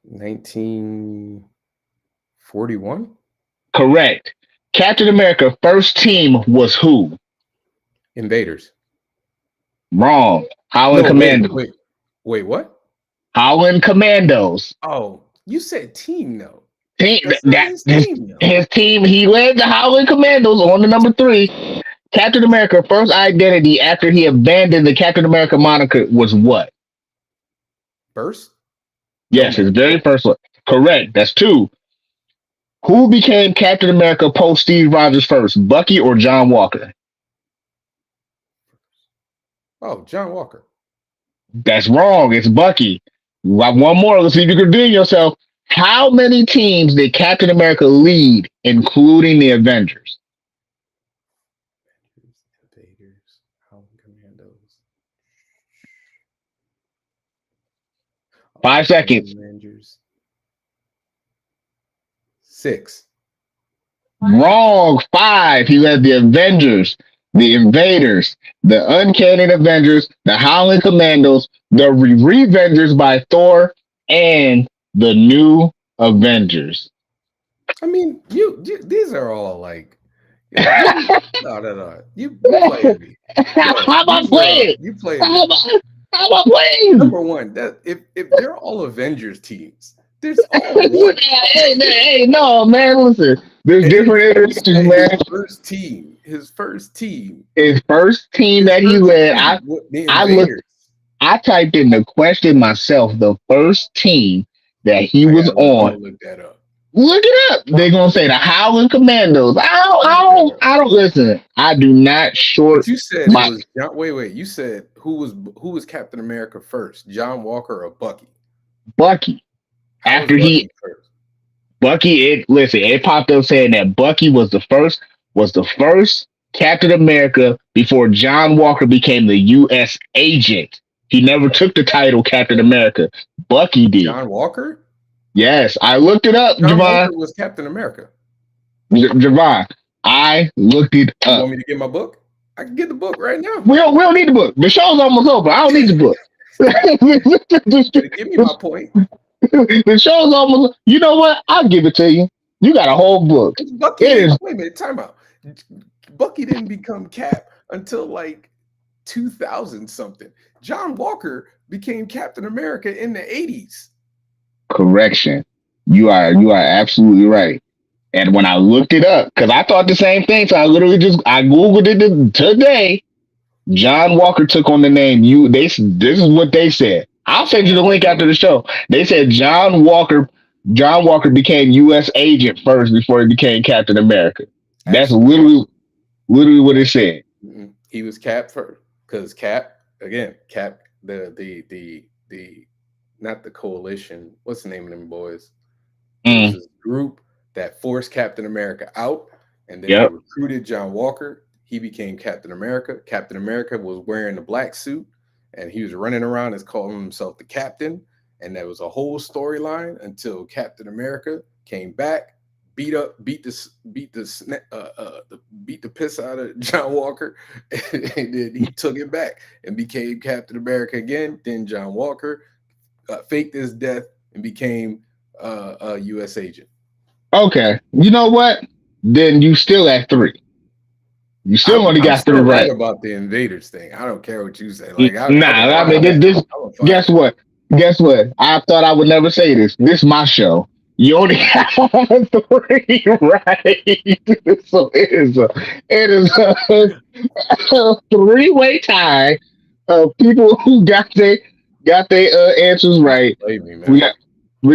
1941. Correct. Captain America first team was who? Invaders. Wrong. Howling No, wait, Commandos. wait, wait. What? Howling Commandos. Oh, You said team though. Team, That's not that his team though. his team. He led the Howling Commandos on the number 3. Captain America first identity after he abandoned the Captain America moniker was what? First, Yes, his Nomad. very first one. Correct. That's 2. Who became Captain America post Steve Rogers first, Bucky or John Walker? Oh, John Walker. That's wrong. It's Bucky. You got one more. Let's see if you can redeem yourself. How many teams did Captain America lead, including the Avengers? Invaders, Howling Commandos, 5 seconds. Avengers. 6. Wrong. 5. He led the Avengers, the Invaders, the Uncanny Avengers, the Howling Commandos, the Revengers by Thor, and the New Avengers. I mean, you these are all like, no. You playing me. Yo, How am I playing? you playing How me. am I playing? Number one, that if they're all Avengers teams, there's all one. Hey, no, man, listen. There's And different you iterations, said man. his first team, His first team his that he first led, team, the I looked, Invaders. I typed in the question myself. The first team that he I was gotta I'm on. gonna look that up. Look it up. They're gonna say the Howling Commandos. Look that up. I don't listen. I do not But short you said it my was John. Wait. You said who was Captain America first? John Walker or Bucky? Bucky. How was After he Bucky first? Bucky, it popped up saying that Bucky was the first Captain America before John Walker became the U.S. agent. He never took the title Captain America. Bucky did. John Walker? Yes, I looked it up, John Javon. Walker was Captain America. Javon, I looked it You up. want me to get my book? I can get the book right now. We don't need the book. The show's almost over. I don't need the book. Better give me my point. The show's almost. You know what? I'll give it to you. You got a whole book. Bucky It is wait a minute, time out. Bucky didn't become Cap until like 2000 something. John Walker became Captain America in the 80s. correction. You are absolutely right. And when I looked it up, because I thought the same thing, so I googled it today. John Walker took on the name you. This is what they said. I'll send you the link after the show. They said John Walker became U.S. agent first before he became Captain America. That's Actually, literally what it said. he was Cap first because Cap the not the coalition. What's the name of them boys? It was Mm, this group that forced Captain America out, and then they yep. recruited John Walker. He became Captain America. Captain America was wearing the black suit, and he was running around as calling himself the Captain. And there was a whole storyline until Captain America came back, beat the piss out of John Walker, and then he took it back and became Captain America again. Then John Walker faked his death and became a U.S. agent. Okay. You know what? Then you still at 3. You still only I'm got 3 still right right. about the invaders thing. I don't care what you say. Like I'm gonna Nah, I find mean that. this. I'm gonna find Guess that. what? Guess what? I thought I would never say this. This is my show. You only have 3 right, so it is a 3-way tie of people who got their answers right. Believe me, We man.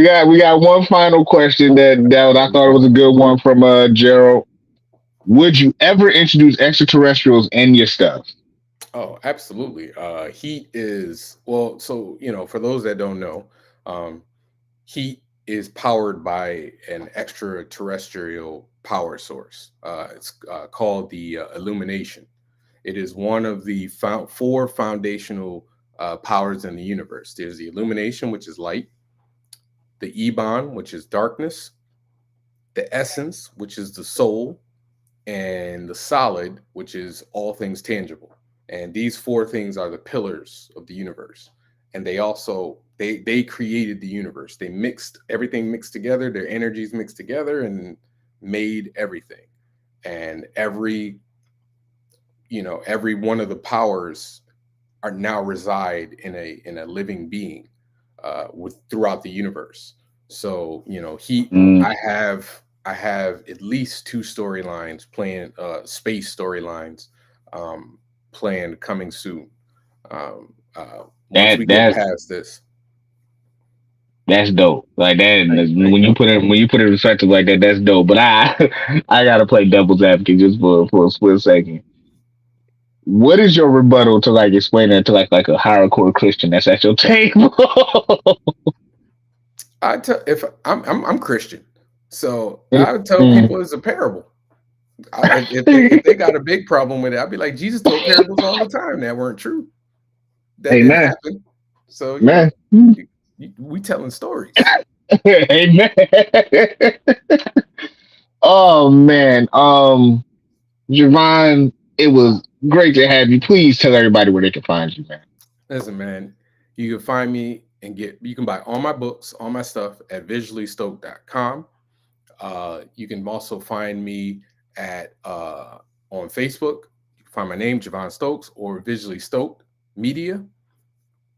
got we got one final question that I thought was a good one from Gerald. Would you ever introduce extraterrestrials in your stuff? Oh, absolutely. Heat is well. So for those that don't know, um, heat is powered by an extraterrestrial power source. It's called the illumination. It is one of the 4 foundational powers in the universe. There's the illumination, which is light, the ebon, which is darkness, the essence, which is the soul, and the solid, which is all things tangible. And these 4 things are the pillars of the universe. And they created the universe. They mixed everything mixed together, their energies mixed together and made everything. And every one of the powers are now reside in a living being with throughout the universe. So, Mm. I have at least two storylines playing, space storylines, um planned coming soon. Once That we get that's past this. that's dope. Like that, Thank when you put it in perspective like that, that's dope. But I gotta play devil's advocate just for a split second. What is your rebuttal to like explain that to like a hardcore Christian that's at your table? I tell if I'm Christian, so I would tell Mm. people it's a parable. If they got a big problem with it, I'd be like, Jesus told parables all the time that weren't true. That didn't Amen, happen. So man. we telling stories. Amen. Oh man. Javon, it was great to have you. Please tell everybody where they can find you, man. Listen, man, you can find me and you can buy all my books, all my stuff at visuallystoked.com. You can also find me at on Facebook. You can find my name, Javon Stokes, or Visually Stoked Media.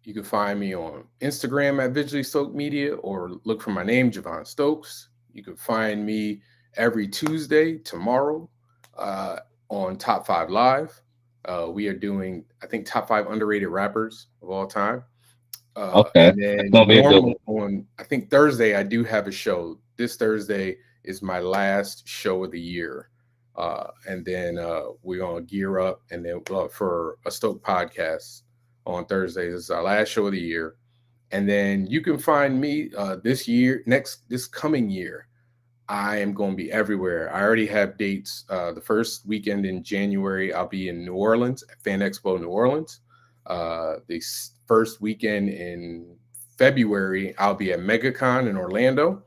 You can find me on Instagram at Visually Stoked Media, or look for my name, Javon Stokes. You can find me every Tuesday, tomorrow, uh, on Top 5 Live. We are doing, I think, top 5 underrated rappers of all time. Okay, And that's then gonna be a good normal one. on, I think, Thursday, I do have a show. This Thursday is my last show of the year. And then we're going to gear up and then for a Stoke podcast on Thursday. This is our last show of the year. And then you can find me this coming year. I am going to be everywhere. I already have dates. The first weekend in January, I'll be in New Orleans at Fan Expo New Orleans. The first weekend in February, I'll be at MegaCon in Orlando.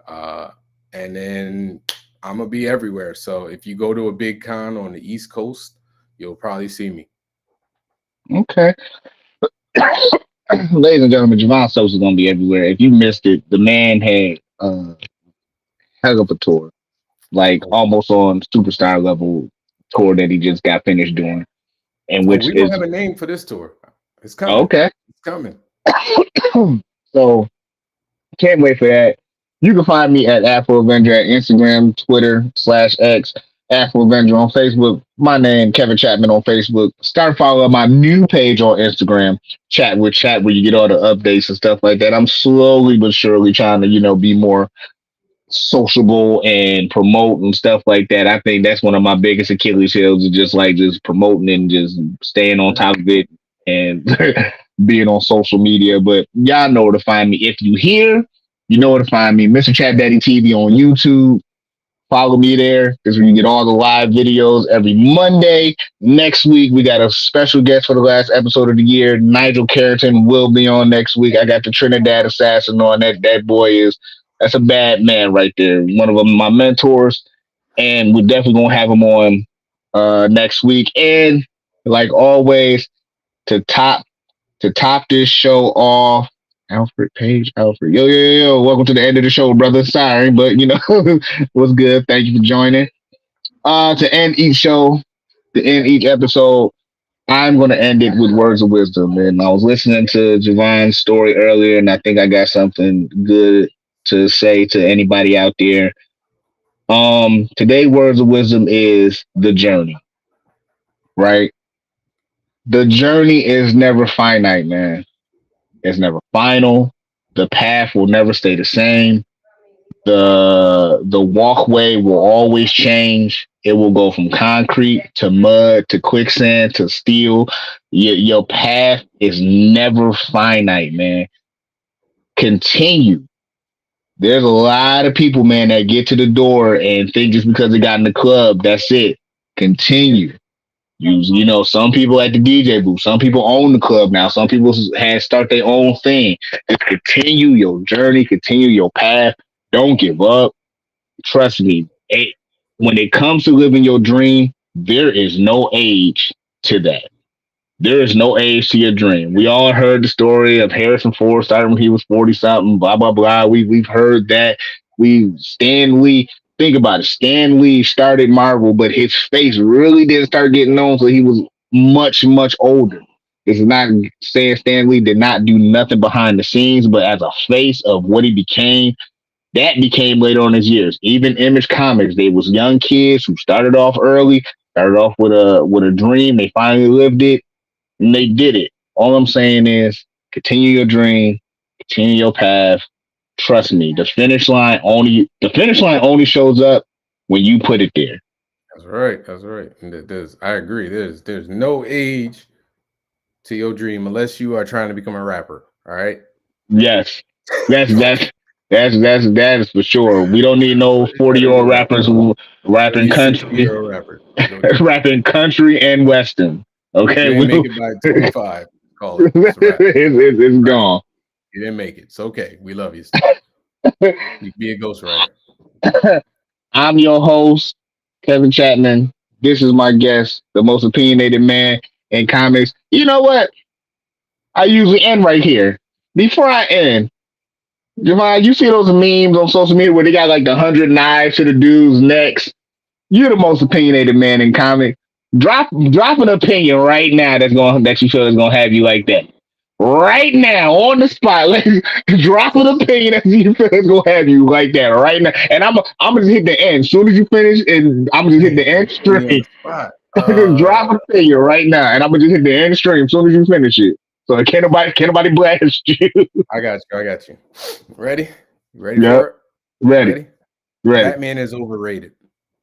Uh, and then I'm going to be everywhere. So if you go to a big con on the East Coast, you'll probably see me. Okay. Ladies and gentlemen, Javon Stokes is gonna be everywhere. If you missed it, the man had hung up a tour, like almost on superstar level tour that he just got finished doing, and Oh, which we don't have is a name for this tour. It's coming. okay. It's coming. So can't wait for that. You can find me at Afro Avenger at Instagram, Twitter /X, Afro Avenger on Facebook. My name, Kevin Chapman on Facebook. Start following my new page on Instagram, Chat with Chat, where you get all the updates and stuff like that. I'm slowly but surely trying to, be more sociable and promote and stuff like that. I think that's one of my biggest Achilles heels is just promoting and just staying on top of it and being on social media. But y'all know where to find me. If you here, you know where to find me. Mr. Chat Daddy TV on YouTube. Follow me there because we can get all the live videos every Monday. Next week, we got a special guest for the last episode of the year. Nigel Carrington will be on next week. I got the Trinidad Assassin on. That boy that's a bad man right there. One of them, my mentors. And we're definitely going to have him on next week. And like always, to top to top this show off, Alfred Page, Alfred. Yo. Welcome to the end of the show, brother. Sorry, but what's good. Thank you for joining. To end each show, to end each episode, I'm going to end it with words of wisdom. And I was listening to Javon's story earlier, and I think I got something good to say to anybody out there. Today, words of wisdom is the journey, right? The journey is never finite, man. It's never final. The path will never stay the same. The walkway will always change. It will go from concrete to mud to quicksand to steel. Your path is never finite, man. Continue. There's a lot of people, man, that get to the door and think just because they got in the club, that's it. Continue. Some people at the DJ booth, some people own the club now, some people had start their own thing. Just continue your journey, continue your path. Don't give up. Trust me. When it comes to living your dream, there is no age to that. There is no age to your dream. We all heard the story of Harrison Ford starting when he was 40 something, blah, blah, blah. We've heard that. Stan Lee, think about it. Stan Lee started Marvel, but his face really didn't start getting known until he was much, much older. This is not saying Stan Lee did not do nothing behind the scenes, but as a face of what he became, that became later on in his years. Even Image Comics, they was young kids who started off early, started off with a dream. They finally lived it, and they did it. All I'm saying is, continue your dream, continue your path. Trust me, the finish line only shows up when you put it there. That's right. That's right. And I agree. There's no age to your dream unless you are trying to become a rapper. All right. Yes, that's that's that's for sure. We don't need no You're trying to be 40-year-old a rapper. rappers who You don't rapping need country, 60-year-old rapper. We don't need that. rapping country and western. If Okay, you ain't make it by 25, call it. It's a wrap. it's Right. gone. You didn't make it. It's okay. We love you still. You can be a ghostwriter. I'm your host, Kevin Chapman. This is my guest, the most opinionated man in comics. You know what? I usually end right here. Before I end, Javon, you see those memes on social media where they got like 100 knives to the dude's necks? You're the most opinionated man in comics. Drop an opinion right now that you feel is gonna have you like that. Right now, on the spot, drop an opinion that you feel is gonna have you like that right now. And I'm gonna just hit the end. As soon as you finish, and I'm gonna just hit the Dang, end put me on stream. the spot. Just drop an opinion right now, and I'm gonna just hit the end stream as soon as you finish it. So can't nobody blast you. I got you. I got you. Ready? You ready Yep, for it? ready, Ready? ready. Batman is overrated.